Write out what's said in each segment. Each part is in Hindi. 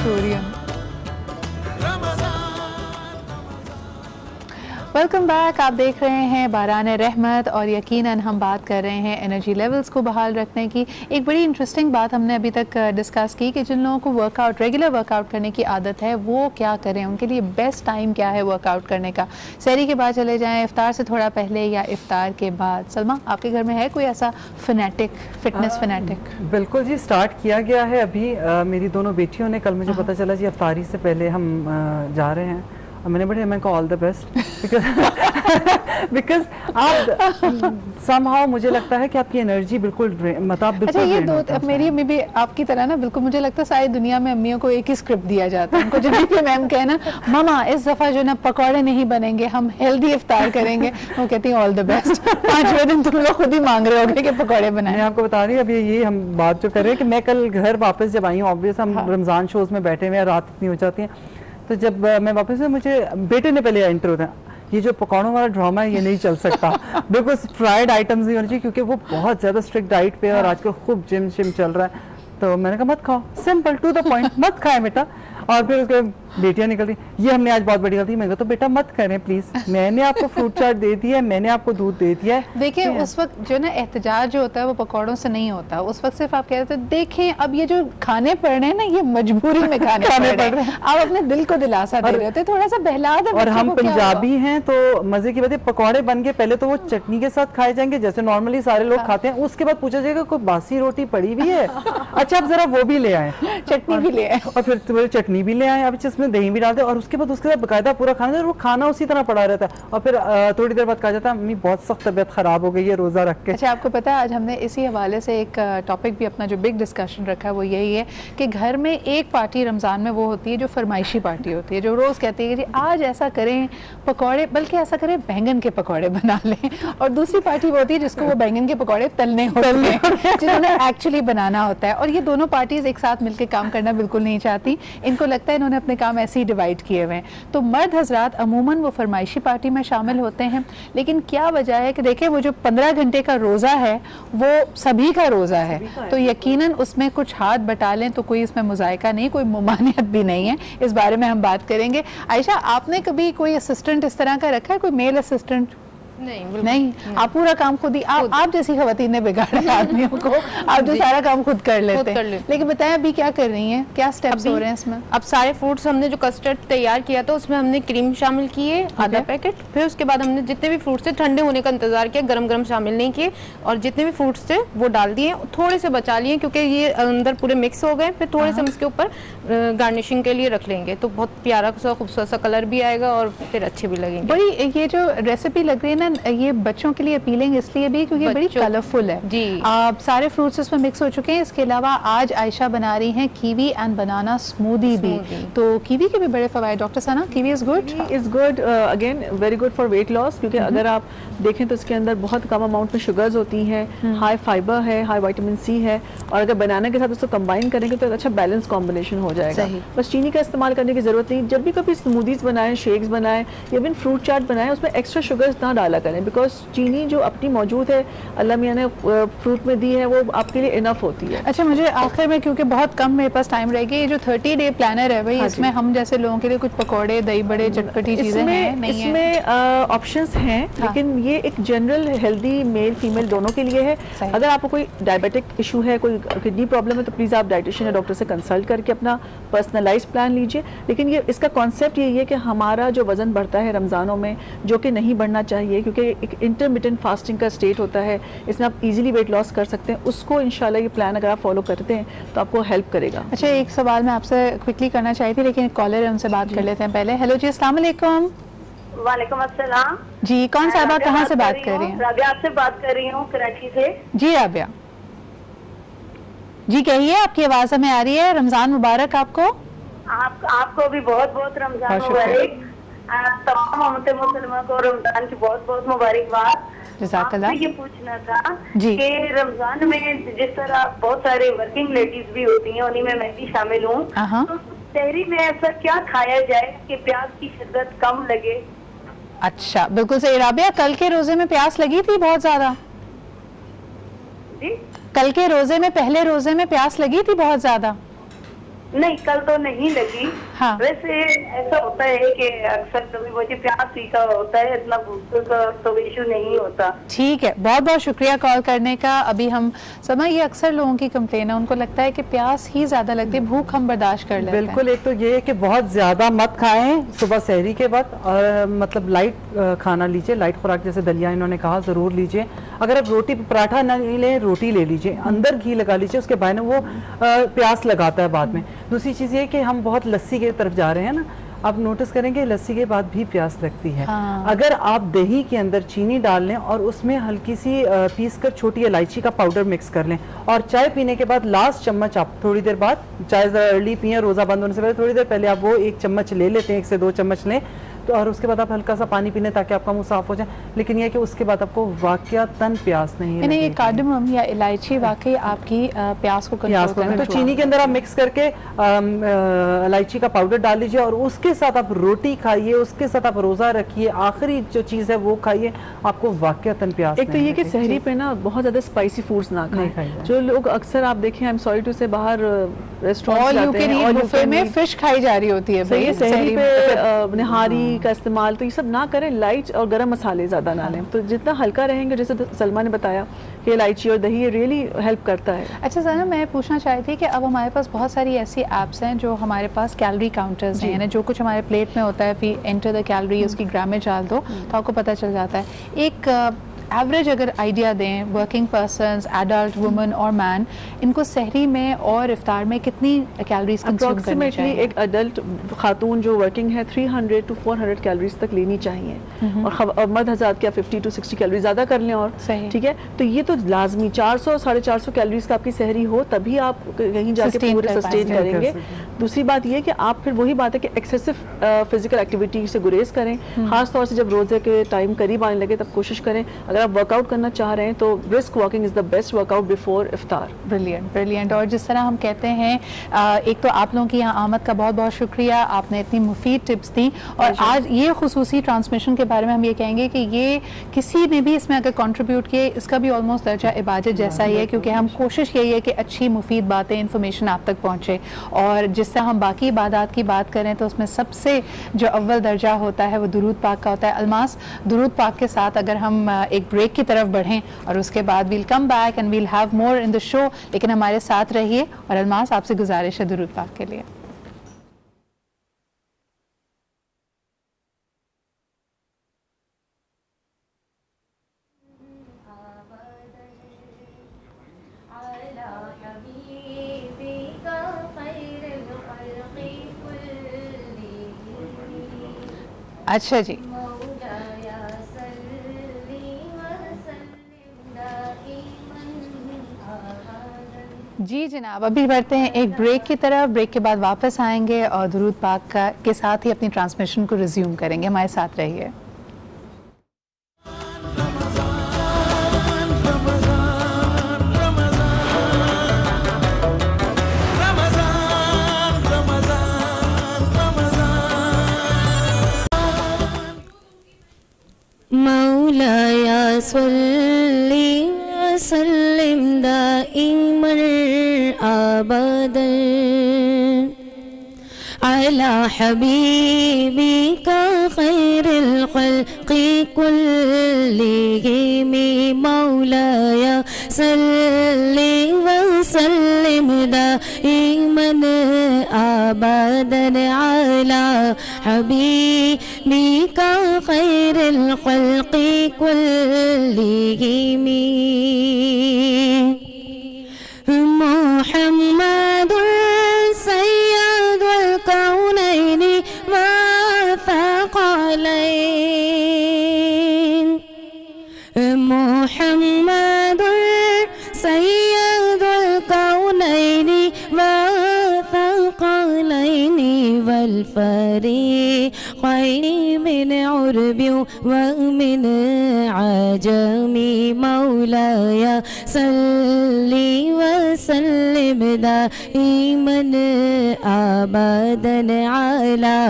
स्टोरी। वेलकम बैक, आप देख रहे हैं बाराने रहमत और यकीनन हम बात कर रहे हैं एनर्जी लेवल्स को बहाल रखने की। एक बड़ी इंटरेस्टिंग बात हमने अभी तक डिस्कस की कि जिन लोगों को वर्कआउट, रेगुलर वर्कआउट करने की आदत है वो क्या करें, उनके लिए बेस्ट टाइम क्या है वर्कआउट करने का। सहरी के बाद चले जाएं, इफ्तार से थोड़ा पहले या इफ्तार के बाद। सलमा, आपके घर में है कोई ऐसा फिनेटिक, फिटनेस फिनेटिक? बिल्कुल जी, स्टार्ट किया गया है अभी। मेरी दोनों बेटियों ने, कल मुझे पता चला जी इफ्तारी से पहले हम जा रहे हैं और मैंने बड़े मैं ऑल द बेस्ट बिकॉज आप समहाउ मुझे लगता है कि आपकी एनर्जी बिल्कुल मतलब बिल्कुल। अच्छा, ये दो मेरी अम्मी भी आपकी तरह ना, बिल्कुल मुझे लगता है सारी दुनिया में अम्मियों को एक ही स्क्रिप्ट दिया जाता है। उनको जब भी मैम कहे ना मामा इस दफा जो ना पकौड़े नहीं बनेंगे, हम हेल्दी इफ्तार करेंगे, वो कहती है ऑल द बेस्ट। 5वें दिन तुम लोग खुद ही मांग रहे होगे कि पकौड़े बनाए। मैं आपको बता रही हूँ अभी ये हम बात जो कर रहे हैं कि मैं कल घर वापस जब आई हूँ, ऑब्वियस हम रमजान शोज में बैठे हुए हैं, रात इतनी हो जाती है, तो जब मैं वापस, मुझे बेटे ने पहले एंटर होता है, ये जो पकौड़ों वाला ड्रामा है ये नहीं चल सकता। बिल्कुल फ्राइड आइटम्स नहीं होनी चाहिए क्योंकि वो बहुत ज़्यादा स्ट्रिक्ट डाइट पे है और आजकल खूब जिम शिम चल रहा है। तो मैंने कहा मत खाओ, सिंपल टू द पॉइंट, मत खाए बेटा। और फिर उसके बेटियां निकलती, ये हमने आज बहुत बड़ी गलती। मैंने कहा तो बेटा मत करें प्लीज, मैंने आपको फ्रूट चाट दे दिया है, मैंने आपको दूध दे दिया है। देखिए उस वक्त जो ना एहतजाज जो होता है वो पकौड़ों से नहीं होता, उस वक्त सिर्फ आप कह रहे थे देखें अब ये जो खाने पड़ रहे हैं ना ये मजबूरी में खाने पड़ रहे हैं, आप अपने दिल को दिलासा दे रहे थे, थोड़ा सा बहला दे। और हम पंजाबी हैं तो मजे की बात है, पकौड़े बन के पहले तो वो चटनी के साथ खाए जाएंगे जैसे नॉर्मली सारे लोग खाते हैं, उसके बाद पूछा जाएगा कोई बासी रोटी पड़ी हुई है, अच्छा आप जरा वो भी ले आए, चटनी भी ले आए, और फिर चटनी भी ले आए, अब इसमें दही भी डालते हैं और उसके बाद उसके साथ बकायदा पूरा खाना, और वो खाना उसी तरह पड़ा रहता है। और फिर थोड़ी देर बाद कहा जाता है मम्मी बहुत सख्त तबीयत खराब हो गई है रोजा रख के। अच्छा, आपको पता है आज हमने इसी हवाले से एक टॉपिक भी अपना जो बिग डिस्कशन रखा है वो यही है कि घर में एक पार्टी रमजान में वो होती है जो फरमाइशी पार्टी होती है, जो रोज कहती है कि जी आज ऐसा करें पकौड़े, बल्कि ऐसा करें बैंगन के पकौड़े बना लें, और दूसरी पार्टी वो होती है जिसको वो बैंगन के पकौड़े तलने होते हैं, जिन्होंने एक्चुअली बनाना होता है। और ये दोनों पार्टीज एक साथ मिलकर काम करना बिल्कुल नहीं चाहती, इनको लगता है इन्होंने अपने काम ऐसे ही डिवाइड किए हुए हैं। तो मर्द हजरात अमूमन वो फरमाइशी पार्टी में शामिल होते हैं, लेकिन क्या वजह है कि देखिए वो जो 15 घंटे का रोज़ा है वो सभी का रोज़ा है, तो यकीनन उसमें कुछ हाथ बटा लें तो कोई इसमें मुजायका नहीं, कोई मुमानियत भी नहीं है। इस बारे में हम बात करेंगे। आयशा, आपने कभी कोई असिस्टेंट इस तरह का रखा है, कोई मेल असिस्टेंट? नहीं, आप पूरा काम खुद ही, आप जैसी खवातीन ने बिगाड़ा आदमियों को, आप जो सारा काम खुद कर लेते हैं। लेकिन बताएं अभी क्या कर रही हैं, क्या स्टेप्स हो रहे हैं इसमें? अब सारे फ्रूट्स हमने जो कस्टर्ड तैयार किया था उसमें हमने क्रीम शामिल की है, आधा पैकेट। फिर उसके बाद हमने जितने भी फ्रूट्स थे ठंडे होने का इंतजार किया, गरम गरम शामिल नहीं किए, और जितने भी फ्रूट्स थे वो डाल दिए, थोड़े से बचा लिए क्योंकि ये अंदर पूरे मिक्स हो गए। फिर थोड़े से हम इसके ऊपर गार्निशिंग के लिए रख लेंगे तो बहुत प्यारा सा खूबसूरत सा कलर भी आएगा और फिर अच्छे भी लगेंगे। बड़ी ये जो रेसिपी लग रही है ना, ये बच्चों के लिए अपीलिंग इसलिए भी क्योंकि बड़ी कलरफुल है जी। सारे फ्रूट्स इसमें मिक्स हो चुके हैं। इसके अलावा आज आयशा बना रही हैं कीवी एंड बनाना स्मूदी भी, तो कीवी के भी बड़े फवायद। Doctor Sana, kiwi is good again very good for weight loss, क्योंकि अगर आप देखें तो इसके अंदर बहुत कम अमाउंट में शुगर्स होती हैं, हाई फाइबर है, हाई विटामिन सी है, और अगर बनाना के साथ उसको कंबाइन करेंगे तो एक अच्छा बैलेंस कॉम्बिनेशन हो जाएगा। बस चीनी का इस्तेमाल करने की जरूरत नहीं। जब भी कभी स्मूदीज बनाएं, शेक्स बनाएं या इवन फ्रूट चाट बनाएं, उसमें एक्स्ट्रा शुगर्स ना डाला करें, बिकॉज चीनी जो अपनी मौजूद है अल्लाह मियां ने फ्रूट में दी है वो आपके लिए इनफ होती है। अच्छा, मुझे आखिर में क्योंकि बहुत कम मेरे पास टाइम रहेगी, ये जो 30 डे प्लानर है भाई, इसमें हम जैसे लोगों के लिए कुछ पकौड़े, दही बड़े, चटपटी चीजें हैं? इसमें ऑप्शंस हैं, लेकिन ये एक जनरल हेल्दी मेल फीमेल दोनों के लिए है। अगर आपको कोई डायबिटिक इशू है, कोई किडनी प्रॉब्लम है, तो प्लीज आप डाइटिशियन या डॉक्टर से कंसल्ट करके अपना पर्सनलाइज प्लान लीजिए। लेकिन ये इसका कॉन्सेप्ट यही है कि हमारा जो वजन बढ़ता है रमजानों में, जो कि नहीं बढ़ना चाहिए क्योंकि एक इंटरमिटेंट फास्टिंग का स्टेट होता है, इसमें आप इजीली वेट लॉस कर सकते हैं, उसको इंशाल्लाह ये प्लान अगर आप फॉलो करते हैं तो आपको हेल्प करेगा। अच्छा, एक सवाल मैं आपसे क्विकली करना चाहती थी, लेकिन कॉलर है, उनसे बात कर लेते हैं पहले। हेलो जी, अस्सलाम वालेकुम। वालेकुम अस्सलाम जी, कौन साहब कहाँ से बात कर रही हैं? राबिया आपसे बात कर रही हूँ, कराची से। जी राबिया जी, कहिए, आपकी आवाज हमें आ रही है। रमजान मुबारक आपको। आपको भी बहुत बहुत रमजान मुबारक। तमाम उम्मत मुसलमान को रमजान की बहुत बहुत मुबारकबाद। आपसे ये पूछना था कि रमजान में जिस तरह बहुत सारे वर्किंग लेडीज भी होती हैं, उन्हीं में मैं भी शामिल हूँ, तो सहरी में ऐसा क्या खाया जाए कि प्याज की शिद्दत कम लगे? अच्छा, बिल्कुल सही राबिया। कल के रोजे में प्यास लगी थी बहुत ज्यादा? जी, कल के रोजे में, पहले रोजे में प्यास लगी थी बहुत ज्यादा? नहीं, कल तो नहीं लगी। हाँ। वैसे ऐसा होता है कि अक्सर कभी मुझे प्यास फीका होता है, इतना भूख का तो इशू नहीं होता। ठीक है, बहुत बहुत शुक्रिया कॉल करने का। अभी हम समय, ये अक्सर लोगों की कंप्लेन है, उनको लगता है कि प्यास ही ज्यादा लगती है, भूख हम बर्दाश्त कर लेते हैं। बिल्कुल, एक तो ये है कि बहुत ज्यादा मत खाएं सुबह सहरी के वक्त, और मतलब लाइट खाना लीजिए, लाइट खुराक जैसे दलिया इन्होंने कहा जरूर लीजिए। अगर आप रोटी पराठा नहीं ले, रोटी ले लीजिए, अंदर घी लगा लीजिए, उसके बाद वो प्यास लगाता है बाद में। दूसरी चीज़ ये कि हम बहुत लस्सी की तरफ जा रहे हैं ना, आप नोटिस करेंगे लस्सी के बाद भी प्यास लगती है। हाँ। अगर आप दही के अंदर चीनी डाल लें और उसमें हल्की सी पीस कर छोटी इलायची का पाउडर मिक्स कर लें, और चाय पीने के बाद लास्ट चम्मच आप थोड़ी देर बाद, चाय अर्ली पिए रोज़ा बंद होने से पहले थोड़ी देर पहले आप वो 1 चम्मच ले लेते हैं, 1 से 2 चम्मच लें, तो और उसके बाद आप हल्का सा पानी पीने ताकि आपका मुंह साफ हो जाए। लेकिन यह कि उसके बाद आपको वाकयातन प्यास नहीं है। ये कार्डमम या इलायची वाकई आपकी प्यास को कंट्रोल करने में, तो चीनी के अंदर आप मिक्स करके इलायची का पाउडर डाल लीजिए और उसके साथ आप रोटी खाइए, उसके साथ आप रोजा रखिए, आखिरी जो चीज़ है वो खाइए, आपको वाकयातन प्यास। एक तो ये कि सहरी पे ना बहुत ज्यादा स्पाइसी फूड्स ना खाएं। जो लोग अक्सर आप देखें, आई एम सॉरी टू से, बाहर रेस्टोरेंट जाते हैं और बुफे में फिश खाई जा रही होती है, सहरी पे निहारी का इस्तेमाल तो ये सब ना करें, लाइट और गरम मसाले ज़्यादा ना लें, तो जितना हल्का रहेंगे, जैसे सलमा ने बताया कि इलायची और दही रियली हेल्प करता है। अच्छा सर, मैं पूछना चाहती थी कि अब हमारे पास बहुत सारी ऐसी ऐप्स हैं जो हमारे पास कैलोरी काउंटर्स हैं, यानी जो कुछ हमारे प्लेट में होता है, फिर एंटर द कैलोरी, उसकी ग्रामेज डाल दो तो आपको पता चल जाता है। एक एवरेज अगर आइडिया दें, वर्किंग पर्सन्स, एडल्ट, वुमेन और मैन, इनको सहरी में और इफ्तार में कितनी कैलोरीज कंज्यूम करनी चाहिए? एक अडल्ट खातून जो वर्किंग है 300 to 400 कैलोरीज तक लेनी चाहिए, और मर्द हज़रात क्या 50 to 60 कैलोरी ज़्यादा कर लें, और ठीक है। तो ये तो लाजमी 400 साढ़े 400 कैलोरीज का आपकी सहरी हो, तभी आप कहीं जाके पूरे सस्टेन करेंगे। दूसरी बात ये कि आप फिर वही बात है कि एक्सेसिव फिजिकल एक्टिविटी से गुरेज करें, खास तौर से जब रोजे के टाइम करीब आने लगे तब कोशिश करें, अगर आप वर्कआउट करना चाह रहे हैं तो brisk walking is the best workout before iftar. Brilliant, brilliant. और जिस तरह हम कहते हैं, एक तो आप लोगों की यहाँ आमद का बहुत बहुत शुक्रिया, आपने इतनी मुफीद टिप्स दी, और आज ये खुसूसी ट्रांसमिशन के बारे में हम ये कहेंगे कि ये किसी ने भी इसमें अगर कंट्रीब्यूट किए, इसका भी ऑलमोस्ट दर्जा इबादत जैसा ही है, क्योंकि हम कोशिश यही है कि अच्छी मुफीद बातें, इन्फॉर्मेशन आप तक पहुँचे। और जिस तरह हम बाकी इबादत की बात करें तो उसमें सबसे जो अव्वल दर्जा होता है वो दुरूद पाक का होता है। अलमास, दुरूद पाक के साथ अगर हम एक ब्रेक की तरफ बढ़ें और उसके बाद we'll come back and we'll have more in the show, लेकिन हमारे साथ रहिए। और अलमास, आपसे गुजारिश है दुरूद पाक के लिए। अच्छा जी, जी जनाब, अभी बढ़ते हैं एक ब्रेक की तरफ। ब्रेक के बाद वापस आएंगे और दुरूद पाक के साथ ही अपनी ट्रांसमिशन को रिज्यूम करेंगे। हमारे साथ रहिए। मौलाया सल्ली वसल्लिम दाइमन अबदन अला हबीबिका खैरिल खल्क़ि कुल्लिहिम मौलाया सल्ली वसल्लिम दाइमन अबदन अला हबीबिका खैरिल खल्क़ि कुल्लिहिम मुहम्मदुर सय्यदुल कौनैनि व थक़लैन मुहम्मदुर सय्यदुल कौनैनि व थक़लैनि वल फरीक़ैनि मिन उर्बि व मिन अजमी मौलाया सल्ली वसल्लिम दाइमन अबदन अला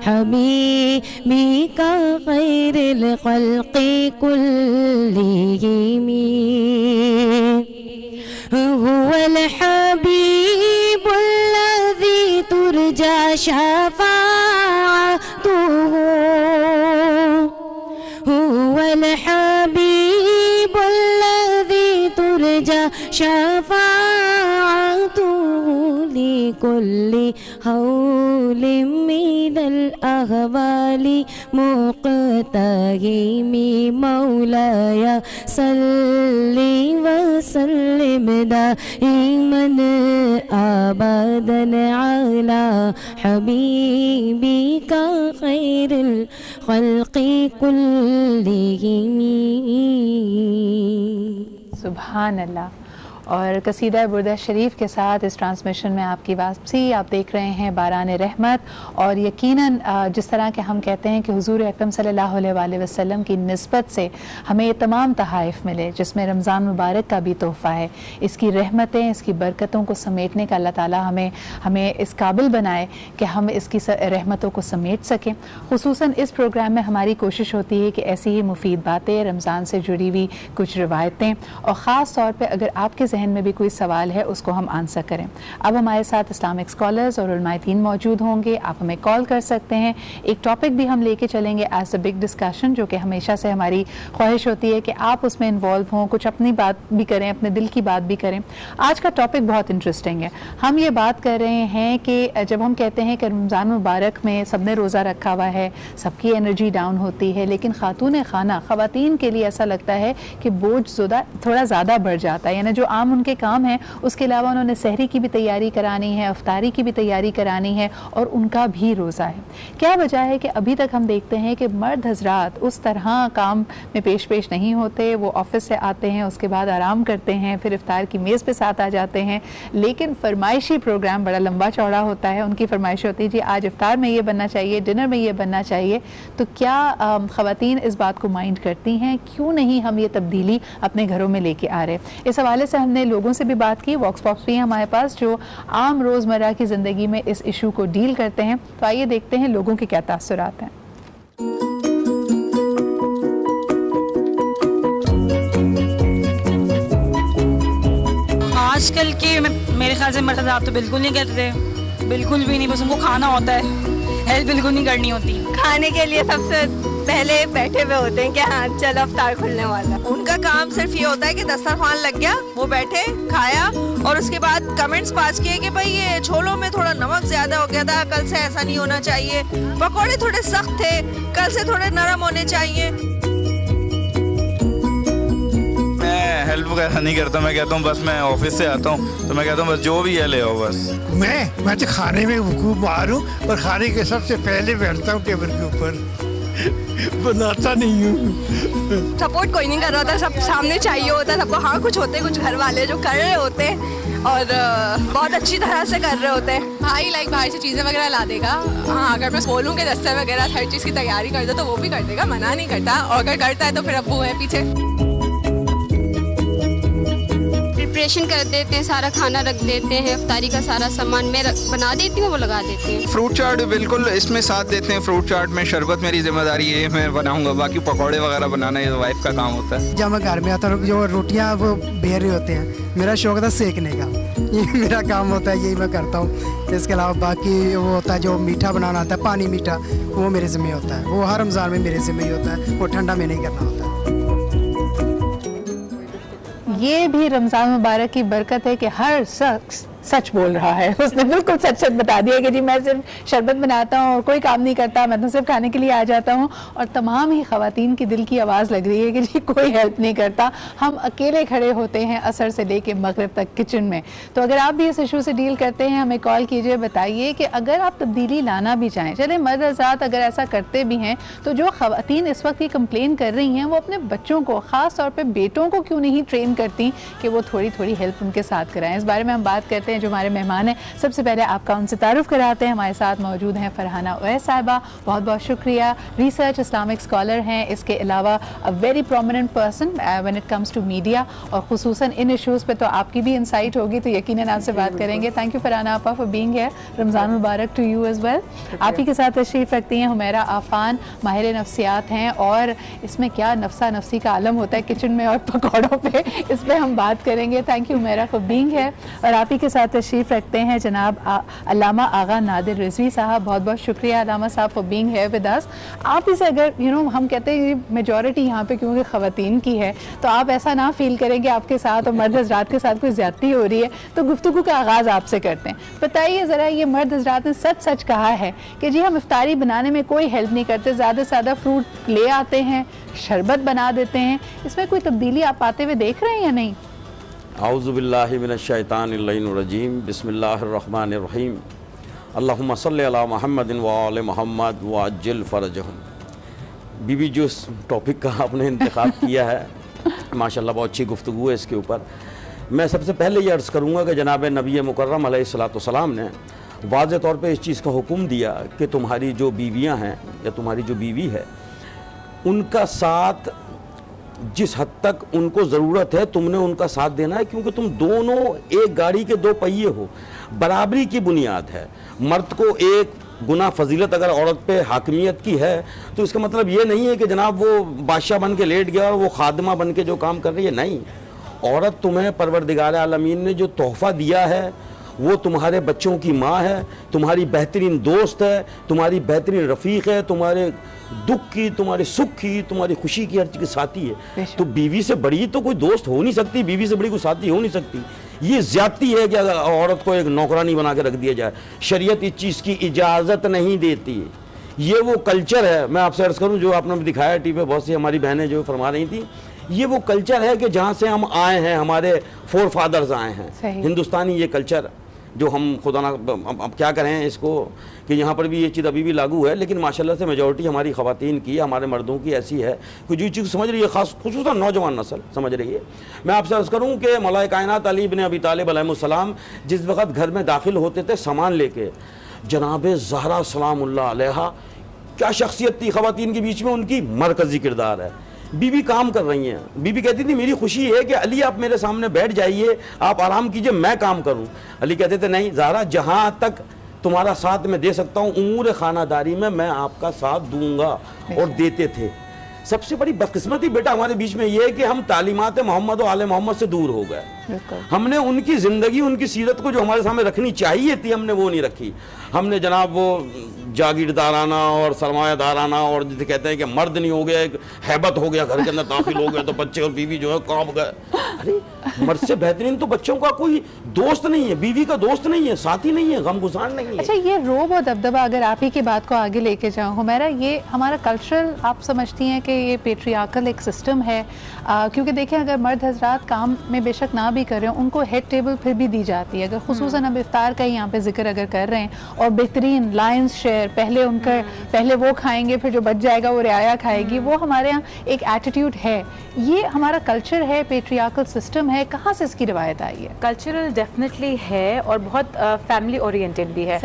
हबीबिका खैरिल खल्क़ि कुल्लिहिम हुवल हबीबुल्लज़ी शफाअतुहु हुवल हबीबुल्लज़ी तुरजा शफाअतुहु लिकुल्ली हौलिम मिनल अहवाली मुक़तहिमी मौलाया सल्ली व सल्लिम दाइमन अबदन अला हबीबिका खैरुल खल्क़ि कुल्लिहिम। सुभान अल्लाह। और कसीदा बुर्दा शरीफ के साथ इस ट्रांसमिशन में आपकी वापसी। आप देख रहे हैं बारान रहमत। और यकीनन जिस तरह के हम कहते हैं कि हुजूर अकरम सल्लल्लाहु अलैहि वसल्लम की निस्बत से हमें ये तमाम तहाइफ मिले जिसमें रमज़ान मुबारक का भी तोहफ़ा है, इसकी रहमतें, इसकी बरकतों को समेटने का अल्लाह ताला हमें इस काबिल बनाए कि हम इसकी रहमतों को समेट सकें। खुसूसन इस प्रोग्राम में हमारी कोशिश होती है कि ऐसी ही मुफीद बातें, रमज़ान से जुड़ी हुई कुछ रिवायतें और ख़ास तौर पर अगर आपके जहन में भी कोई सवाल है उसको हम आंसर करें। अब हमारे साथ इस्लामिक स्कॉलर्स और उलमाए दीन मौजूद होंगे। आप हमें कॉल कर सकते हैं। एक टॉपिक भी हम लेके चलेंगे एज अ बिग डिस्कशन, जो कि हमेशा से हमारी ख्वाहिश होती है कि आप उसमें इन्वॉल्व हों, कुछ अपनी बात भी करें, अपने दिल की बात भी करें। आज का टॉपिक बहुत इंटरेस्टिंग है। हम ये बात कर रहे हैं कि जब हम कहते हैं कि रमज़ान मुबारक में सबने रोज़ा रखा हुआ है, सबकी एनर्जी डाउन होती है, लेकिन खातून खाना, ख़वातीन के लिए ऐसा लगता है कि बोझ थोड़ा ज़्यादा बढ़ जाता है। यानी जो आम उनके काम हैं उसके अलावा उन्होंने सहरी की भी तैयारी करानी है, अफ्तारी की भी तैयारी करानी है और उनका भी रोज़ा है। क्या वजह है कि अभी तक हम देखते हैं कि मर्द हजरात उस तरह काम में पेश नहीं होते। वो ऑफिस से आते हैं, उसके बाद आराम करते हैं, फिर इफ्तार की मेज़ पे साथ आ जाते हैं, लेकिन फरमाइशी प्रोग्राम बड़ा लंबा चौड़ा होता है। उनकी फरमाइश होती है जी आज इफ्तार में ये बनना चाहिए, डिनर में ये बनना चाहिए। तो क्या ख़वातीन इस बात को माइंड करती हैं? क्यों नहीं हम ये तब्दीली अपने घरों में लेके आ रहे? इस हवाले से हमने लोगों से भी बात की। वॉक्स पॉप्स भी हैं हमारे पास जो आम रोज़मर्रा की ज़िंदगी में इस इशू को डील करते हैं। तो आइए देखते हैं लोगों के क्या तासुरात हैं। आजकल के मेरे ख्याल से मर्द आप तो बिल्कुल नहीं करते, बिल्कुल भी नहीं। बस उनको खाना होता है, हेल्प बिल्कुल नहीं करनी होती। खाने के लिए सबसे पहले बैठे हुए होते हैं कि हाँ चलो अफ्तार खुलने वाला। उनका काम सिर्फ ये होता है कि दस्तरखान लग गया, वो बैठे, खाया और उसके बाद कमेंट्स पास किए कि भाई ये छोलों में थोड़ा नमक ज्यादा हो गया था, कल से ऐसा नहीं होना चाहिए। पकौड़े थोड़े सख्त थे, कल से थोड़े नरम होने चाहिए। हेल्प वगैरह नहीं करता। मैं कहता हूँ बस मैं ऑफिस से आता हूँ तो मैं कहता हूँ बस जो भी है ले आओ बस। मैं तो खाने में खूब मार हूँ और खाने के सबसे पहले बैठता हूँ टेबल के ऊपर, बनाता नहीं हूँ। सपोर्ट कोई नहीं कर रहा होता, सब सामने चाहिए होता है सबको। हाँ कुछ होते हैं कुछ घर वाले जो कर रहे होते हैं और बहुत अच्छी तरह से कर रहे होते हैं। भाई लाइक बाहर से चीज़ें वगैरह ला देगा। हाँ अगर मैं बोलूँ कि दस्तर वगैरह हर चीज़ की तैयारी कर दो तो वो भी कर देगा, मना नहीं करता। और अगर करता है तो फिर अब्बू है पीछे। प्रिपरेशन कर देते हैं, सारा खाना रख देते हैं, इफ्तारी का सारा सामान मैं बना देती हूँ, वो लगा देते हैं। फ्रूट चाट बिल्कुल इसमें साथ देते हैं। फ्रूट चाट में शरबत मेरी जिम्मेदारी है, मैं बनाऊंगा। बाकी पकौड़े वगैरह बनाना ये वाइफ का काम होता है। जब मैं घर में आता हूँ जो रोटियाँ वो बेर रहे होते हैं, मेरा शौक था सेकने का, ये मेरा काम होता है, यही मैं करता हूँ। इसके अलावा बाकी वो होता है जो मीठा बनाना आता है, पानी मीठा, वो मेरे ज़िम्मे होता है। वो हर रमज़ान में मेरे ज़िम्मे ही होता है, वो ठंडा में नहीं करना होता है। ये भी रमज़ान मुबारक की बरकत है कि हर शख्स सच बोल रहा है। उसने बिल्कुल सच बता दिया कि जी मैं सिर्फ शरबत बनाता हूँ और कोई काम नहीं करता, मैं तो सिर्फ खाने के लिए आ जाता हूँ। और तमाम ही ख़वातीन की दिल की आवाज़ लग रही है कि जी कोई हेल्प नहीं करता, हम अकेले खड़े होते हैं असर से लेके मगरिब तक किचन में। तो अगर आप भी इस इशू से डील करते हैं हमें कॉल कीजिए, बताइए कि अगर आप तब्दीली लाना भी चाहें, चले मर्द हज़रात अगर ऐसा करते भी हैं तो जो ख़वातीन इस वक्त ये कंप्लेन कर रही हैं वो अपने बच्चों को, ख़ास तौर पर बेटों को क्यों नहीं ट्रेन करती कि वो थोड़ी थोड़ी हेल्प उनके साथ कराएं। इस बारे में हम बात करते हैं। जो हमारे मेहमान हैं सबसे पहले आपका उनसे तारुफ कराते हैं। हमारे साथ मौजूद हैं फरहाना उवैस साहिबा, बहुत बहुत शुक्रिया। रिसर्च इस्लामिक स्कॉलर हैं, इसके अलावा a very prominent person when it comes to media और खुसूसन इन इशूज़ पे तो आपकी भी इंसाइट होगी, तो यकीनन आपसे बात करेंगे। Thank you Farhana aapa for being here. Ramzan Mubarak to you as well. आप ही के साथ तशरीफ़ रखती हैं हुमैरा आफान, माहिर नफ्सियात हैं और इसमें क्या नफ्सा नफ्सी का आलम होता है किचन में और पकौड़ों पे, इस पर हम बात करेंगे। Thank you Humaira for being here. और आप ही के साथ तशरीफ़ रखते हैं जनाब अल्लामा आगा नादिर रिजवी साहब। बहुत बहुत शुक्रिया अल्लामा साहब for being here with us. आप इसे अगर हम कहते हैं मेजॉरिटी यहाँ पे क्योंकि ख़वातीन की है, तो आप ऐसा ना फील करें कि आपके साथ और मर्द हज़रात के साथ कोई ज़्यादती हो रही है, तो गुफ्तगू का आगाज़ आपसे करते हैं। बताइए ज़रा, ये मर्द हज़रात ने सच सच कहा है कि जी हम इफ्तारी बनाने में कोई हेल्प नहीं करते, ज़्यादा से ज़्यादा फ्रूट ले आते हैं, शरबत बना देते हैं, इसमें कोई तब्दीली आप आते हुए देख रहे हैं या नहीं? आऊज़ु बिल्लाहि मिनश शैतानिर रजीम, बिस्मिल्लाहिर रहमानिर रहीम, अल्लाहुम्मा सल्लि अला मुहम्मदिन व आले मुहम्मद व अज्जिल फरजहुम। बीबी, जो इस टॉपिक का आपने इंतखाब किया है, माशाल्लाह बहुत अच्छी गुफ्तगू है इसके ऊपर। मैं सबसे पहले ये अर्ज़ करूँगा कि जनाब नबी मुकर्रम अलैहिस्सलाम ने वाज़े तौर पे इस चीज़ का हुक्म दिया कि तुम्हारी जो बीवियाँ हैं या तुम्हारी जो बीवी है, उनका साथ जिस हद तक उनको ज़रूरत है तुमने उनका साथ देना है, क्योंकि तुम दोनों एक गाड़ी के दो पहिए हो। बराबरी की बुनियाद है। मर्द को एक गुना फजीलत अगर औरत पे हाकमियत की है तो इसका मतलब ये नहीं है कि जनाब वो बादशाह बन के लेट गया और वो खादमा बन के जो काम कर रही है। नहीं, औरत तुम्हें परवरदिगार आलमीन ने जो तोहफ़ा दिया है वो तुम्हारे बच्चों की माँ है, तुम्हारी बेहतरीन दोस्त है, तुम्हारी बेहतरीन रफ़ीक है, तुम्हारे दुख की, तुम्हारे सुख की, तुम्हारी खुशी की हर चीज़ की साथी है। तो बीवी से बड़ी तो कोई दोस्त हो नहीं सकती, बीवी से बड़ी कोई साथी हो नहीं सकती। ये ज़्यादती है कि अगर औरत को एक नौकरानी बना के रख दिया जाए। शरीयत इस चीज़ की इजाज़त नहीं देती। ये वो कल्चर है, मैं आपसे अर्ज़ करूँ, जो आपने दिखाया टी पे बहुत सी हमारी बहनें जो फरमा रही थी, ये वो कल्चर है कि जहाँ से हम आए हैं, हमारे फोर फादर्स आए हैं, हिंदुस्तानी ये कल्चर जो हम खुदा ना अब क्या करें इसको कि यहाँ पर भी ये चीज़ अभी भी लागू है, लेकिन माशाल्लाह से मेजॉरिटी हमारी ख़वातीन की, हमारे मर्दों की ऐसी है कि जो चीज़ समझ रही है, ख़ास खुसूसन नौजवान नस्ल समझ रही है। मैं आपसे अर्ज़ करूँ कि मौला कायनात अली इब्न अबी तालिब अलैहिस्सलाम जिस वक़्त घर में दाखिल होते थे सामान लेके, जनाब ज़हरा सलामुल्लाह अलैहा क्या शख्सियत थी ख़वातीन के बीच में, उनकी मरकज़ी किरदार है। बीवी काम कर रही हैं, बीवी कहती थी मेरी खुशी है कि अली आप मेरे सामने बैठ जाइए, आप आराम कीजिए, मैं काम करूं। अली कहते थे नहीं ज़हरा, जहां तक तुम्हारा साथ मैं दे सकता हूं उमूर खानादारी में मैं आपका साथ दूंगा, और देते थे। सबसे बड़ी बदकिस्मती बेटा हमारे बीच में ये है कि हम तालीमात मोहम्मद और आले मोहम्मद से दूर हो गए। हमने उनकी ज़िंदगी, उनकी सीरत को जो हमारे सामने रखनी चाहिए थी, हमने वो नहीं रखी। हमने जनाब वो जागीरदाराना और सरमायादाराना, और जिसे कहते हैं कि मर्द नहीं हो गया, एक हैबत हो गया, घर के अंदर दाखिल हो गए तो बच्चे और बीवी जो है कांप गए। अरे मर्द से बेहतरीन तो बच्चों का कोई दोस्त नहीं है, बीवी का दोस्त नहीं है, साथी नहीं है, गमगुजार नहीं है। अच्छा, ये रोब और दबदबा, अगर आप ही की बात को आगे लेके जाऊँ हुमैरा, ये हमारा कल्चरल आप समझती हैं कि ये पेट्रियार्कल एक सिस्टम है? क्योंकि देखें, अगर मर्द हजरात काम में बेशक ना भी कर रहे हैं, उनको हेड टेबल फिर भी दी जाती है। अगर खुसूसन अब इफ्तार का ही यहाँ पे जिक्र अगर कर रहे हैं, और बेहतरीन लायंस शेयर पहले उनका, पहले वो खाएंगे, फिर जो बच जाएगा वो रियाया खाएगी, वो हमारे यहाँ एक एटीट्यूड है। ये हमारा कल्चर है, पेट्रियार्कल सिस्टम है, कहाँ से इसकी रिवायत आई है? कल्चरल डेफिनेटली है, और बहुत फैमिली ओरिएंटेड भी है।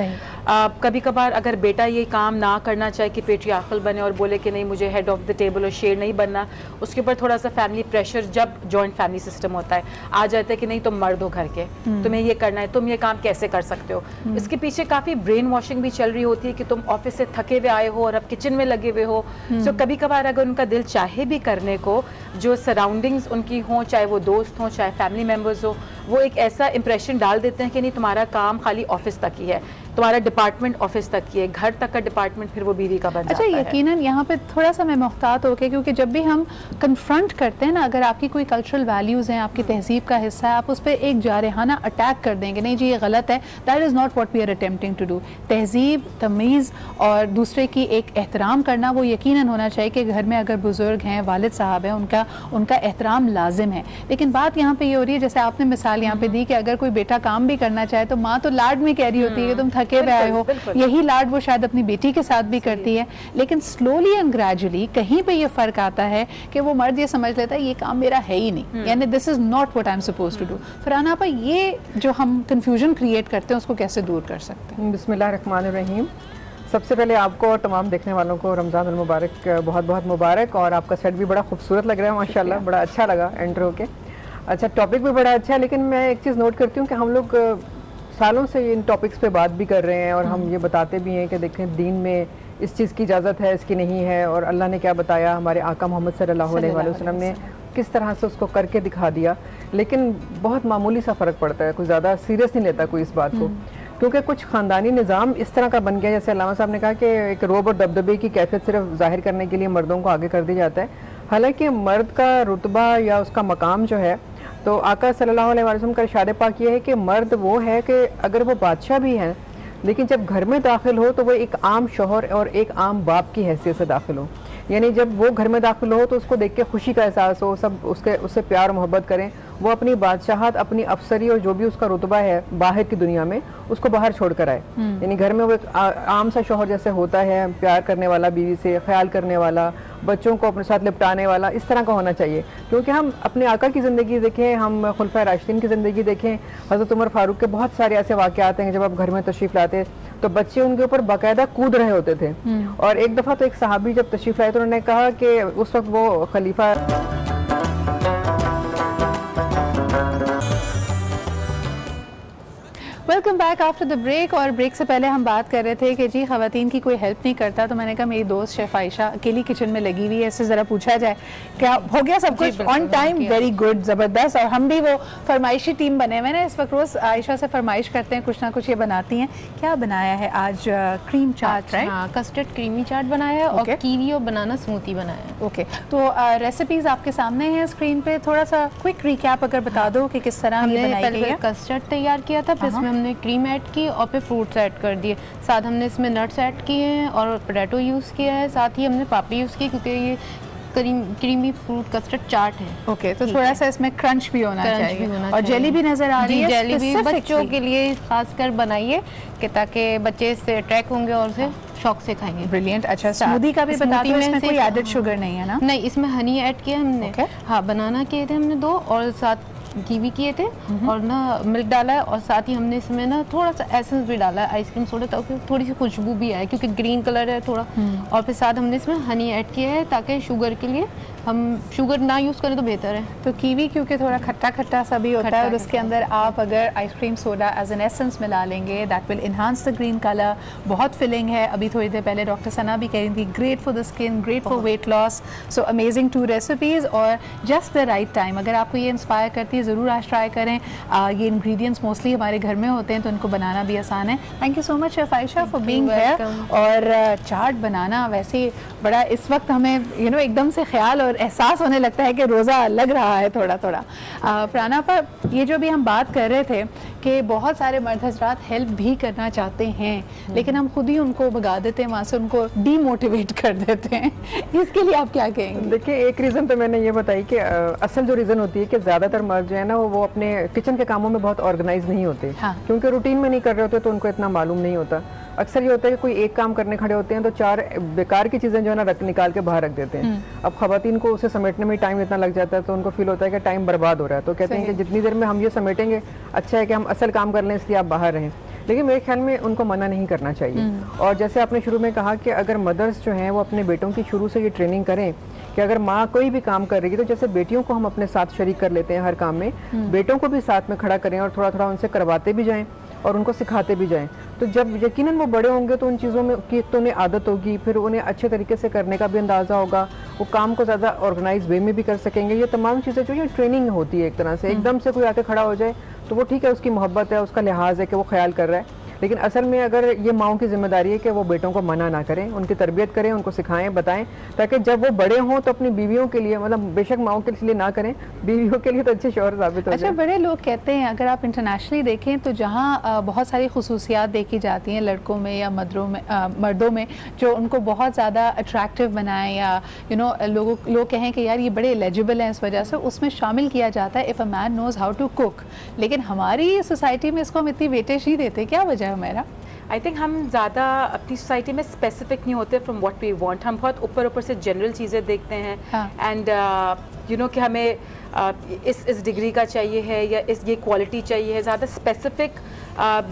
कभी कभार अगर बेटा ये काम ना करना चाहे कि पेट्रियार्कल बने और बोले कि नहीं मुझे हेड ऑफ द टेबल और शेर नहीं बनना, उसके ऊपर थोड़ा सा फैमिली प्रेशर, जब जॉइंट फैमिली सिस्टम होता है, आ जाता है कि नहीं तुम मर्द हो घर के, तुम्हें ये करना है, तुम ये काम कैसे कर सकते हो। इसके पीछे काफ़ी ब्रेन वॉशिंग भी चल रही होती है कि तुम ऑफिस से थके हुए आए हो और अब किचन में लगे हुए हो। सो कभी कभार अगर उनका दिल चाहे भी करने को, जो सराउंडिंग्स उनकी हों, चाहे वो दोस्त हों, चाहे फैमिली मेम्बर्स हो, वो एक ऐसा इंप्रेशन डाल देते हैं कि नहीं तुम्हारा काम खाली ऑफिस तक ही है, तुम्हारा डिपार्टमेंट ऑफिस तक ही है, घर तक का डिपार्टमेंट फिर वो बीवी का बन जाता है। अच्छा, यकीनन यहाँ पे थोड़ा सा मैं मुख्तात होके, क्योंकि जब भी हम कन्फ्रंट करते हैं ना, अगर आपकी कोई कल्चरल वैल्यूज़ हैं, आपकी तहजीब का हिस्सा है, आप उस पर एक जारहाना अटैक कर देंगे, नहीं जी ये गलत है, that is not what we are attempting to do. तहजीब, तमीज़ और दूसरे की एक एहतराम करना, वो यकीनन होना चाहिए कि घर में अगर बुज़ुर्ग हैं, वालिद साहब हैं, उनका एहतराम लाजिम है। लेकिन बात यहाँ पे ये हो रही है, जैसे आपने मिसाल यहाँ पे दी कि अगर कोई बेटा काम भी करना चाहे तो माँ तो लाड में कह रही होती है कि तुम थके हुए आए हो, यही लाड वो शायद अपनी बेटी के साथ भी करती है। लेकिन स्लोली एंड ग्रेजुअली कहीं पे ये फर्क आता है कि वो मर्द ये समझ लेता है ये काम मेरा है ही नहीं, यानी this is not what I am supposed to do. Farhana aapa, ये जो हम कंफ्यूजन क्रिएट करते हैं उसको कैसे दूर कर सकते हैं? बिस्मिल्लाहिर्रहमानिर्रहीम। सबसे पहले आपको और तमाम देखने वालों को रमज़ान अल मुबारक, बहुत बहुत मुबारक। और आपका सेट भी बड़ा खूबसूरत लग रहा है माशाल्लाह, बड़ा अच्छा लगा एंटर होके। अच्छा, टॉपिक भी बड़ा अच्छा है, लेकिन मैं एक चीज़ नोट करती हूँ कि हम लोग सालों से इन टॉपिक्स पे बात भी कर रहे हैं, और हम ये बताते भी हैं कि देखें दीन में इस चीज़ की इजाज़त है, इसकी नहीं है, और अल्लाह ने क्या बताया, हमारे आका मोहम्मद सल्लल्लाहु अलैहि वसल्लम ने किस तरह से उसको करके दिखा दिया, लेकिन बहुत मामूली सा फ़र्क पड़ता है, कुछ ज़्यादा सीरियस नहीं लेता कोई इस बात को, क्योंकि कुछ ख़ानदानी निज़ाम इस तरह का बन गया, जैसे अल्लामा साहब ने कहा कि एक रोब और दबदबे की कैफियत सिर्फ ज़ाहिर करने के लिए मर्दों को आगे कर दिया जाता है। हालांकि मर्द का रुतबा या उसका मकाम जो है, तो आका सल्लल्लाहु अलैहि वसल्लम का इरशाद पाक ये है कि मर्द वो है कि अगर वो बादशाह भी हैं, लेकिन जब घर में दाखिल हो तो वो एक आम शौहर और एक आम बाप की हैसियत से दाखिल हो। यानी जब वो घर में दाखिल हो तो उसको देख के खुशी का एहसास हो, सब उससे प्यार मोहब्बत करें, वो अपनी बादशाहत, अपनी अफसरी और जो भी उसका रुतबा है बाहर की दुनिया में, उसको बाहर छोड़ कर आए। यानी घर में वो एक आम सा शौहर जैसे होता है, प्यार करने वाला, बीवी से ख्याल करने वाला, बच्चों को अपने साथ लिपटाने वाला, इस तरह का होना चाहिए। क्योंकि हम अपने आका की ज़िंदगी देखें, हम खुलफाए राशिदीन की ज़िंदगी देखें, हज़रत उमर फारूक के बहुत सारे ऐसे वाक़यात हैं जब आप घर में तशरीफ़ लाते तो बच्चे उनके ऊपर बाकायदा कूद रहे होते थे। और एक दफ़ा तो एक सहाबी जब तशरीफ़ लाए तो उन्होंने कहा कि उस वक्त वो खलीफा welcome back after the break. और ब्रेक से पहले हम बात कर रहे थे कि जी ख़वातीन की कोई हेल्प नहीं करता, तो मैंने कहा मेरी दोस्त शेफ़ आयशा अकेली किचन में लगी हुई है, इससे ज़रा पूछा जाए क्या हो गया सब कुछ ऑन टाइम, वेरी गुड, ज़बरदस्त। और हम भी वो फरमाइशी टीम बने हुए हैं, इस वक्त रोज़ आयशा से फरमाइश करते हैं, कुछ ना कुछ ये बनाती हैं। क्या बनाया है आज? क्रीम चाट, राइट? हाँ, कस्टर्ड क्रीमी चाट बनाया है और कीवी और बनाना स्मूथी बनाया है। ओके, तो रेसिपीज़ आपके सामने हैं स्क्रीन पे, थोड़ा सा क्विक रिकैप अगर बता दो कि किस तरह ये बनाई गई है। कस्टर्ड तैयार किया था, फिर इसमें हमने क्रीम ऐड की और फिर फ्रूट्स ऐड कर दिए, साथ हमने इसमें नट्स ऐड किए हैं और पोटैटो यूज़ किया है, साथ ही हमने पापड़ी यूज़ की क्योंकि ये क्रीमी फ्रूट कस्टर्ड चाट है। ओके, तो थोड़ा सा इसमें क्रंच भी होना चाहिए और जेली भी नजर आ रही है। जेली भी बच्चों के लिए खासकर बनाइए कि ताकि बच्चे इससे अट्रैक्ट होंगे और उसे शौक से खाएंगे। ब्रिलियंट। अच्छा, स्मूदी का भी बता दो, इसमें कोई एडेड शुगर नहीं है ना? नहीं, इसमें हनी ऐड किया हमने। हाँ, बनाना किए थे हमने 2 और साथ कीवी किए थे और ना मिल्क डाला है और साथ ही हमने इसमें ना थोड़ा सा एसेंस भी डाला है आइसक्रीम सोडा, ताकि थोड़ी सी खुशबू भी आए क्योंकि ग्रीन कलर है थोड़ा। और फिर साथ हमने इसमें हनी ऐड किया है ताकि शुगर के लिए, हम शुगर ना यूज़ करें तो बेहतर है। तो कीवी क्योंकि थोड़ा खट्टा खट्टा सा भी होता है और उसके अंदर आप अगर ice cream soda as an essence मिला लेंगे, that will enhance the green colour. बहुत फिलिंग है। अभी थोड़ी देर पहले डॉक्टर सना भी कह रही थी great for the skin, great for weight loss. So amazing 2 recipes और जस्ट द राइट टाइम। अगर आपको ये इंस्पायर करती है ज़रूर आज ट्राई करें। ये इंग्रेडिएंट्स मोस्टली हमारे घर में होते हैं तो इनको बनाना भी आसान है। Thank you so much chef Ayesha for being here. और चाट बनाना वैसे बड़ा इस वक्त हमें एकदम से ख्याल और एहसास होने लगता है कि रोज़ा लग रहा है थोड़ा थोड़ा। प्राणा पर ये जो भी हम बात कर रहे थे कि बहुत सारे मर्द हज़रात हेल्प भी करना चाहते हैं लेकिन हम खुद ही उनको भगा देते हैं, वहाँ से उनको डीमोटिवेट कर देते हैं। इसके लिए आप क्या कहेंगे? देखिए, एक रीज़न तो मैंने ये बताई कि असल जो रीज़न होती है कि ज़्यादातर मर्द जो है ना वो अपने किचन के कामों में बहुत ऑर्गेनाइज नहीं होते। हाँ। क्योंकि रूटीन में नहीं कर रहे होते तो उनको इतना मालूम नहीं होता। अक्सर ये होता है कि कोई एक काम करने खड़े होते हैं तो 4 बेकार की चीज़ें जो है ना निकाल के बाहर रख देते हैं। अब खवातीन को उसे समेटने में टाइम इतना लग जाता है तो उनको फील होता है कि टाइम बर्बाद हो रहा है, तो कहते हैं कि जितनी देर में हम ये समेटेंगे अच्छा है कि हम असल काम कर लें, इसलिए आप बाहर रहें। लेकिन मेरे ख्याल में उनको मना नहीं करना चाहिए। और जैसे आपने शुरू में कहा कि अगर मदर्स जो हैं वो अपने बेटों की शुरू से ये ट्रेनिंग करें कि अगर माँ कोई भी काम कर रही है तो जैसे बेटियों को हम अपने साथ शरीक कर लेते हैं हर काम में, बेटों को भी साथ में खड़ा करें और थोड़ा थोड़ा उनसे करवाते भी जाएं और उनको सिखाते भी जाएं। तो जब यकीनन वो बड़े होंगे तो उन चीज़ों में की तो उन्हें आदत होगी, फिर उन्हें अच्छे तरीके से करने का भी अंदाज़ा होगा, वो काम को ज़्यादा ऑर्गेनाइज वे में भी कर सकेंगे। ये तमाम चीज़ें जो ये ट्रेनिंग होती है एक तरह से। एकदम से कोई आके खड़ा हो जाए तो वो ठीक है, उसकी मोहब्बत है, उसका लिहाज है कि वो ख्याल कर रहा है, लेकिन असल में अगर ये माओं की जिम्मेदारी है कि वो बेटों को मना ना करें, उनकी तरबियत करें, उनको सिखाएं, बताएं, ताकि जब वो बड़े हों तो अपनी बीवियों के लिए, मतलब बेशक माओं के लिए ना करें, बीवियों के लिए तो अच्छे शौहर साबित हो जाए। अच्छा, बड़े लोग कहते हैं अगर आप इंटरनेशनली देखें तो जहाँ बहुत सारी खुसूसियात देखी जाती हैं लड़कों में या मर्दों में जो उनको बहुत ज़्यादा अट्रैक्टिव बनाएं या लोग कहें कि यार ये बड़े एलिजिबल हैं, इस वजह से उसमें शामिल किया जाता है if a man knows how to cook. लेकिन हमारी सोसाइटी में इसको हम इतनी वेटेज नहीं देते, क्या वजह है मेरा? आई थिंक हम ज़्यादा अपनी सोसाइटी में स्पेसिफिक नहीं होते फ्रॉम व्हाट वी वांट। हम बहुत ऊपर से जनरल चीज़ें देखते हैं एंड कि हमें इस डिग्री का चाहिए है या ये क्वालिटी चाहिए है। ज़्यादा स्पेसिफिक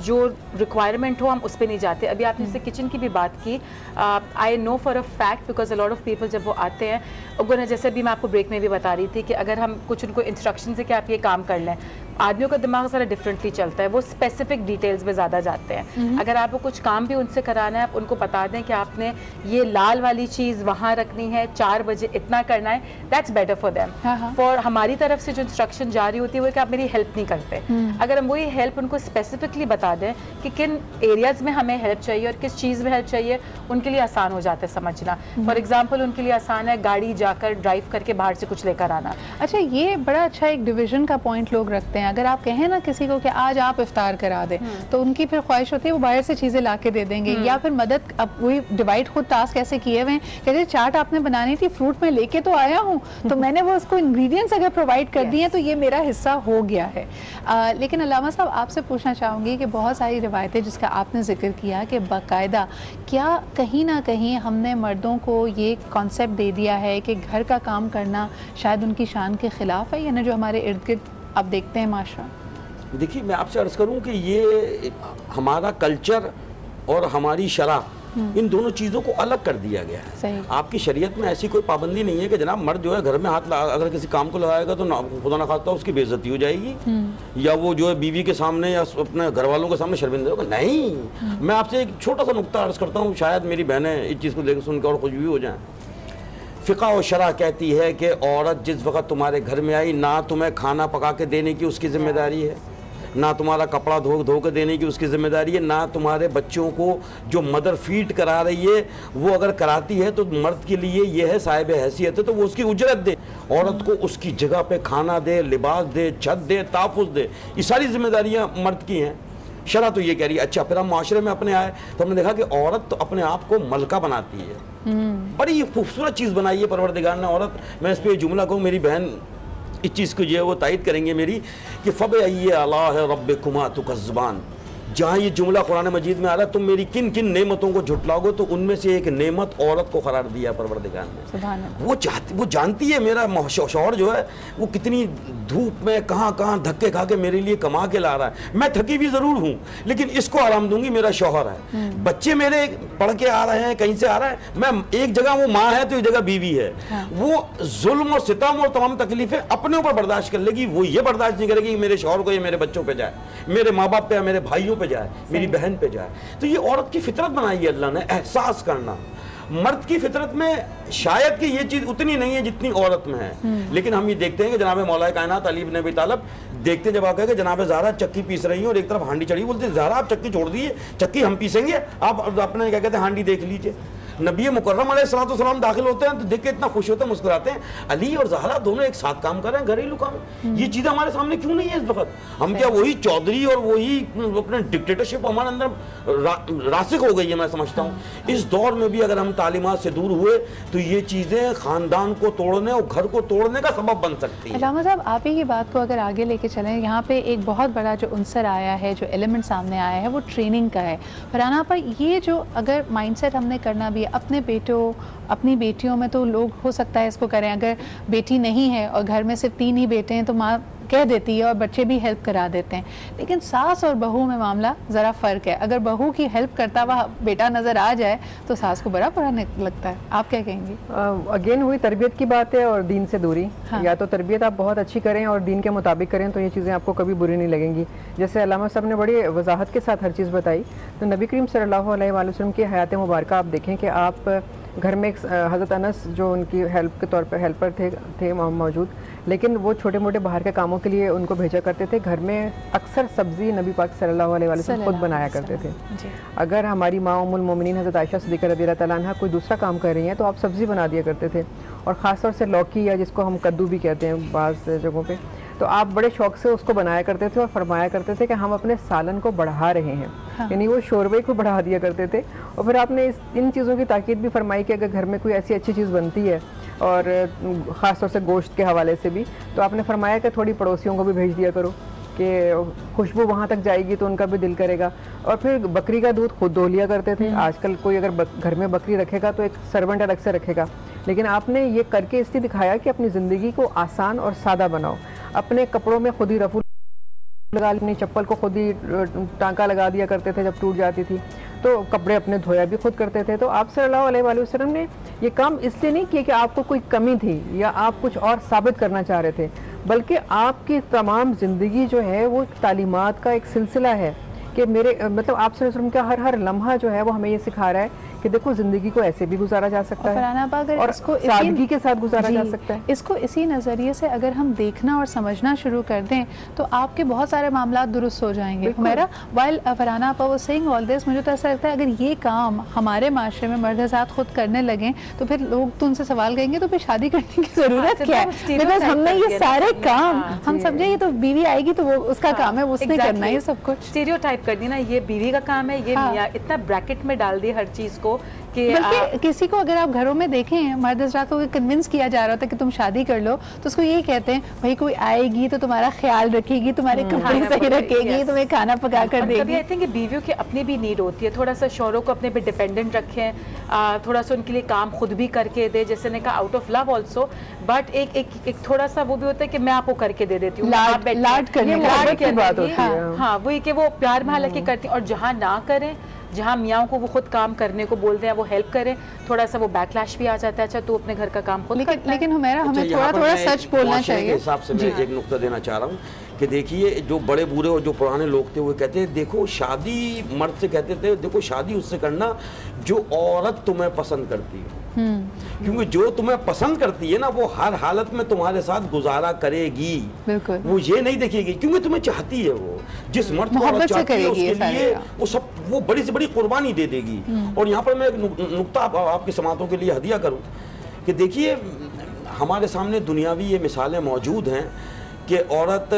जो रिक्वायरमेंट हो हम उस पर नहीं जाते। अभी आपने जैसे किचन की भी बात की, I know for a fact because a lot of people जब वो आते हैं, जैसे अभी मैं आपको ब्रेक में भी बता रही थी कि अगर हम कुछ उनको इंस्ट्रक्शन से कि आप ये काम कर लें, आदमियों का दिमाग सारा डिफरेंटली चलता है, वो स्पेसिफिक डिटेल्स में ज़्यादा जाते हैं। अगर आपको कुछ काम भी उनसे कराना है, आप उनको बता दें कि आपने ये लाल वाली चीज़ वहाँ रखनी है, 4 बजे इतना करना है, that's better for them. For हमारी तरफ से जो इंस्ट्रक्शन जारी होती है वो कि आप मेरी हेल्प नहीं करते। अगर हम वही हेल्प उनको स्पेसिफिकली बता दें कि किन एरियाज़ में हमें हेल्प चाहिए और किस चीज़ में हेल्प चाहिए, उनके लिए आसान हो जाता है समझना। फॉर एग्जाम्पल उनके लिए आसान है गाड़ी जाकर ड्राइव करके बाहर से कुछ लेकर आना। अच्छा, ये बड़ा अच्छा एक डिवीजन का पॉइंट लोग रखते हैं। अगर आप कहें ना किसी को कि आज आप इफ्तार करा दें, तो उनकी फिर ख्वाहिश होती है वो बाहर से चीज़ें ला के दे देंगे, या फिर मदद। अब वही डिवाइड खुद टास्क ऐसे किए हुए हैं, कहते चाट आपने बनानी थी, फ्रूट में लेके तो आया हूँ, तो मैंने वो उसको इंग्रेडिएंट्स अगर प्रोवाइड कर दिए तो ये मेरा हिस्सा हो गया है। लेकिन अल्लामा साहब, आपसे पूछना चाहूँगी कि बहुत सारी रिवायतें जिसका आपने जिक्र किया कि बाकायदा क्या कहीं ना कहीं हमने मर्दों को ये कॉन्सेप्ट दे दिया है कि घर का काम करना शायद उनकी शान के ख़िलाफ़ है, यानी जो हमारे इर्द गिर्द आप देखते हैं माशरा। देखिए, मैं आपसे अर्ज़ करूं कि ये हमारा कल्चर और हमारी शरह, इन दोनों चीज़ों को अलग कर दिया गया है। आपकी शरीयत में ऐसी कोई पाबंदी नहीं है कि जनाब मर्द जो है घर में हाथ अगर किसी काम को लगाएगा तो खुदा ना खास्ता उसकी बेइज्जती हो जाएगी, या वो जो है बीवी के सामने या अपने घर वालों के सामने शर्मिंदा होगा। नहीं, मैं आपसे एक छोटा सा नुक्ता अर्ज़ करता हूँ, शायद मेरी बहनें इस चीज़ को देख सुन के और खुश भी हो जाएँ। फ़िक़्ह और शरह कहती है कि औरत जिस वक़्त तुम्हारे घर में आई, ना तुम्हें खाना पका के देने की उसकी ज़िम्मेदारी है, ना तुम्हारा कपड़ा धो के देने की उसकी ज़िम्मेदारी है, ना तुम्हारे बच्चों को जो मदर फीड करा रही है वो अगर कराती है तो मर्द के लिए ये है साहिब हैसियत है तो वो उसकी उजरत दे, औरत को उसकी जगह पे खाना दे, लिबास दे, छत दे, तहफ़्फ़ुज़ दे, ये सारी जिम्मेदारियाँ मर्द की हैं। शरह तो ये कह रही है। अच्छा, फिर हम माशरे में अपने आए तो हमने देखा कि औरत तो अपने आप को मलका बनाती है, बड़ी खूबसूरत चीज़ बनाई है परवरदिगार ने औरत। मैं इस पर जुमला कहूँ, मेरी बहन इस चीज़ को जो है वो तायद करेंगे मेरी, कि फ़ब अय्ये अला है रब्बिकुमा तुकज़्ज़बान। जहाँ ये जुमला कुरान मजीद में आ रहा है, तुम मेरी किन किन नेमतों को झुटलाओगे, तो उनमें से एक नेमत औरत को करार दिया परवरदिगार ने। वो जानती है मेरा शौहर जो है वो कितनी धूप में कहाँ कहाँ धक्के खा के मेरे लिए कमा के ला रहा है। मैं थकी भी ज़रूर हूँ लेकिन इसको आराम दूंगी, मेरा शौहर है। बच्चे मेरे पढ़ के आ रहे हैं, कहीं से आ रहा है, मैं एक जगह वो माँ है तो एक जगह बीवी है। वो जुल्म और सितम और तमाम तकलीफें अपने ऊपर बर्दाश्त कर लेगी, वो ये बर्दाश्त नहीं करेगी कि मेरे शौहर को या मेरे बच्चों पर जाए, मेरे माँ बाप पे या मेरे भाइयों पे जाए, मेरी बहन पे जाए। तो ये औरत की फितरत बनाई है अल्लाह ने, एहसास करना। मर्द की फितरत में शायद कि ये चीज उतनी नहीं है जितनी औरत में है। लेकिन हम ये देखते हैं कि जनाब मौलाए कायनात अली इब्न अबी तालिब देखते हैं जब आकर के जनाब ज़हरा चक्की पीस रही हैं और एक तरफ हांडी चढ़ी, बोलते हैं ज़हरा आप चक्की छोड़ दीजिए, चक्की हम पीसेंगे, आप अपने क्या कहते हैं हांडी देख लीजिए। नबी मुकर्रम अलैहिस्सलाम दाखिल होते हैं तो देख के इतना खुश होते हैं, मुस्कुराते हैं। अली और ज़हरा दोनों एक साथ काम कर रहे हैं, घरेलू काम। ये चीज़ें हमारे सामने क्यों नहीं है इस वक्त? हम क्या वही चौधरी और वही अपने डिक्टेटरशिप हमारे अंदर रासिक हो गई है? मैं समझता हूँ इस दौर में भी अगर हम तालीमात से दूर हुए तो ये चीज़ें ख़ानदान को तोड़ने और घर को तोड़ने का सबब बन सकती है। अल्लामा साहब, आप ही की बात को अगर आगे लेके चलें, यहाँ पे एक बहुत बड़ा जो उनसर आया है, जो एलिमेंट सामने आया है, वो ट्रेनिंग का है। फरहाना पर ये जो अगर माइंडसेट हमने करना भी है अपने बेटों अपनी बेटियों में, तो लोग हो सकता है इसको करें। अगर बेटी नहीं है और घर में सिर्फ 3 ही बेटे हैं तो माँ कह देती है और बच्चे भी हेल्प करा देते हैं। लेकिन सास और बहू में मामला ज़रा फ़र्क है। अगर बहू की हेल्प करता हुआ बेटा नज़र आ जाए तो सास को बड़ा बुरा लगता है। आप क्या कहेंगी? अगेन हुई तरबियत की बात है और दीन से दूरी। हाँ। या तो तरबियत आप बहुत अच्छी करें और दीन के मुताबिक करें तो ये चीज़ें आपको कभी बुरी नहीं लगेंगी। जैसे अल्लामा साहब ने बड़ी वजाहत के साथ हर चीज़ बताई, तो नबी करीम सल्लल्लाहु अलैहि वसल्लम की हयात मुबारक आप देखें कि आप घर में हज़रत अनस जो उनकी हेल्प के तौर पर हेल्पर थे मौजूद, लेकिन वो छोटे मोटे बाहर के कामों के लिए उनको भेजा करते थे। घर में अक्सर सब्ज़ी नबी पाक सल्लल्लाहु अलैहि वसल्लम खुद बनाया करते थे। अगर हमारी माँ उम्मुल मोमिनीन हज़रत आयशा सिद्दीक़ा रज़ियल्लाहु तआला अन्हा कोई दूसरा काम कर रही हैं तो आप सब्ज़ी बना दिया करते थे, और ख़ास तौर से लौकी या जिसको हम कद्दू भी कहते हैं बाज़ जगहों पे, तो आप बड़े शौक़ से उसको बनाया करते थे और फरमाया करते थे कि हम अपने सालन को बढ़ा रहे हैं। हाँ। यानी वो शोरबे को बढ़ा दिया करते थे। और फिर आपने इन चीज़ों की ताकीद भी फरमाई कि अगर घर में कोई ऐसी अच्छी चीज़ बनती है और ख़ास तौर से गोश्त के हवाले से भी, तो आपने फरमाया कि थोड़ी पड़ोसियों को भी भेज दिया करो कि खुशबू वहाँ तक जाएगी तो उनका भी दिल करेगा। और फिर बकरी का दूध खुद धो लिया करते थे। आजकल कोई अगर घर में बकरी रखेगा तो एक सर्वेंट अलग से रखेगा, लेकिन आपने ये करके इसलिए दिखाया कि अपनी ज़िंदगी को आसान और सादा बनाओ। अपने कपड़ों में खुद ही रफू लगा, अपनी चप्पल को खुद ही टांका लगा दिया करते थे जब टूट जाती थी, तो कपड़े अपने धोया भी खुद करते थे। तो आप सल्लल्लाहु अलैहि वसल्लम ने ये काम इसलिए नहीं किया कि आपको कोई कमी थी या आप कुछ और साबित करना चाह रहे थे, बल्कि आपकी तमाम ज़िंदगी जो है वो तालीमात का एक सिलसिला है कि मेरे मतलब आप सल्लल्लाहु अलैहि वसल्लम का हर हर लम्हा जो है वो हमें ये सिखा रहा है कि देखो ज़िंदगी को ऐसे भी गुजारा जा सकता है और इसको सादगी के साथ गुजारा जा सकता है। इसको इसी नज़रिए से अगर हम देखना और समझना शुरू कर दें तो आपके बहुत सारे मामला दुरुस्त हो जाएंगे। मेरा वाइल फरहाना आपा वो सेइंग ऑल दिस, मुझे तो ऐसा लगता है अगर ये काम हमारे माशरे में मर्द हज़रात खुद करने लगें तो फिर लोग तो उनसे सवाल करेंगे तो फिर शादी करने की ज़रूरत क्या है, बिकॉज हमने ये सारे काम हम समझे ये तो बीवी आएगी तो वो उसका काम है, उसने करना है सब कुछ। स्टीरियोटाइप कर दी ना, ये बीवी का काम है, ये मियां, इतना ब्रैकेट में डाल दिया हर चीज़ को कि बल्कि किसी को अगर आप घरों में देखें मर्द हज़रात को कन्विंस किया जा रहा था कि तुम शादी कर लो तो उसको यही कहते हैं भाई कोई आएगी तो तुम्हारा ख्याल रखेगी, तुम्हारे कपड़े सही रखेगी, तुम्हें खाना पका कर देगी। आई थिंक बीवियों की अपनी भी नीड होती है, थोड़ा सा शौहरों को अपने पे डिपेंडेंट रखें, थोड़ा सा उनके लिए काम खुद भी करके दे, जैसे ने कहा out of love also, but एक थोड़ा सा वो भी होता है कि मैं आपको करके दे देती हूँ, लाड करने की बात होती है। हाँ वही कि वो प्यार में हालांकि करती हैं, और जहाँ ना करें, जहाँ मियाँ को वो खुद काम करने को बोलते हैं वो हेल्प करें, थोड़ा सा वो बैकलैश भी आ जाता है, अच्छा तू अपने घर का काम खुद करता है। लेकिन हुमैरा हमें थोड़ा सच बोलना चाहिए। हिसाब से मैं एक नुक्ता देना चाह रहा हूँ कि देखिए जो बड़े बूढ़े और जो पुराने लोग थे वो कहते हैं देखो शादी, मर्द से कहते थे देखो शादी उससे करना जो औरत तुम्हें पसंद करती है, क्योंकि जो तुम्हें पसंद करती है ना वो हर हालत में तुम्हारे साथ गुजारा करेगी, वो ये नहीं देखेगी क्योंकि तुम्हें चाहती है, वो जिस मर्द को औरत चाहती है उसके लिए वो सब वो बड़ी से बड़ी कुर्बानी दे देगी। और यहाँ पर मैं एक नुक्ता आपकी समातों के लिए हदिया करूँ कि देखिए हमारे सामने दुनियावी ये मिसालें मौजूद हैं कि औरत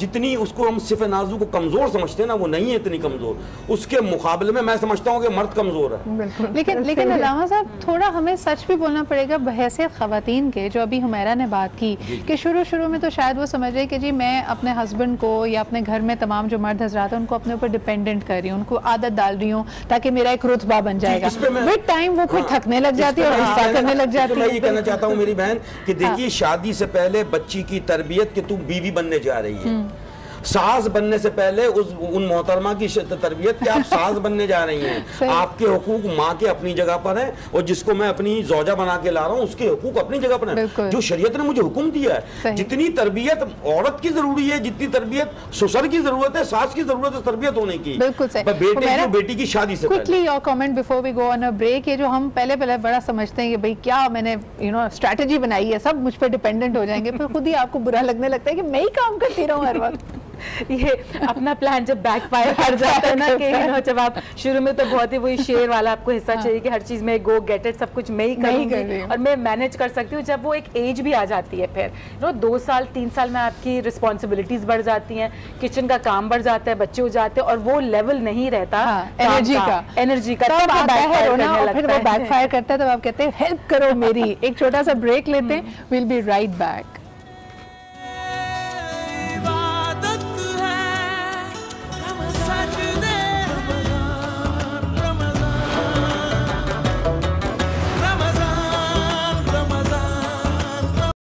जितनी उसको हम सिर्फ नाजू को कमज़ोर समझते हैं ना वो नहीं है इतनी कमज़ोर, उसके मुकाबले में मैं समझता हूँ कि मर्द कमज़ोर है। लेकिन अलामा साहब थोड़ा हमें सच भी बोलना पड़ेगा बहैसियत ख़वातीन के, जो अभी हुमैरा ने बात की कि शुरू में तो शायद वो समझ रहे कि जी मैं अपने हस्बैंड को या अपने घर में तमाम जो मर्द हज़रात हैं उनको अपने ऊपर डिपेंडेंट कर रही हूँ, उनको आदत डाल रही हूँ ताकि मेरा एक रुतबा बन जाएगा। विद टाइम वो फिर थकने लग जाती है और गुस्सा करने लग जाती है। मैं ये कहना चाहता हूँ मेरी बहन कि देखिए शादी से पहले बच्ची की तरबियत कि तुम बीवी बनने जा रही है, सास बनने से पहले उन मोहतरमा की तरबियत कि आप सास बनने जा रही हैं, आपके हुकूक माँ के अपनी जगह पर हैं और जिसको मैं अपनी जौजा बना के ला रहा हूँ उसके हुकूक अपनी जगह पर हैं। जो शरीयत ने मुझे हुक्म दिया है, जितनी तरबियत औरत की जरूरी है जितनी तरबियत ससुर की जरूरत है, सास की जरूरत है तरबियत होने की, बेटी की शादी से quickly your comment before we go on a break. ये जो हम पहले बड़ा समझते हैं कि भाई क्या मैंने स्ट्रैटेजी बनाई है, सब मुझ पर डिपेंडेंट हो जाएंगे, फिर खुद ही आपको बुरा लगने लगता है कि मैं ही काम करती रहूं हर वक्त। ये अपना प्लान जब बैकफायर कर जाता है ना कि जब आप शुरू में तो बहुत ही वही शेयर वाला आपको हिस्सा चाहिए कि हर चीज में गो गेट इट, सब कुछ मैं ही करूंगी और मैं मैनेज कर सकती हूँ, जब वो एक एज भी आ जाती है फिर 2 साल 3 साल में आपकी रिस्पॉन्सिबिलिटीज बढ़ जाती हैं, किचन का काम बढ़ जाता है, बच्चे हो जाते हैं और वो लेवल नहीं रहता एनर्जी का तब फिर वो बैकफायर करता है, तब आप कहते हैं हेल्प करो मेरी। एक छोटा सा ब्रेक लेते हैं, विल बी राइट बैक।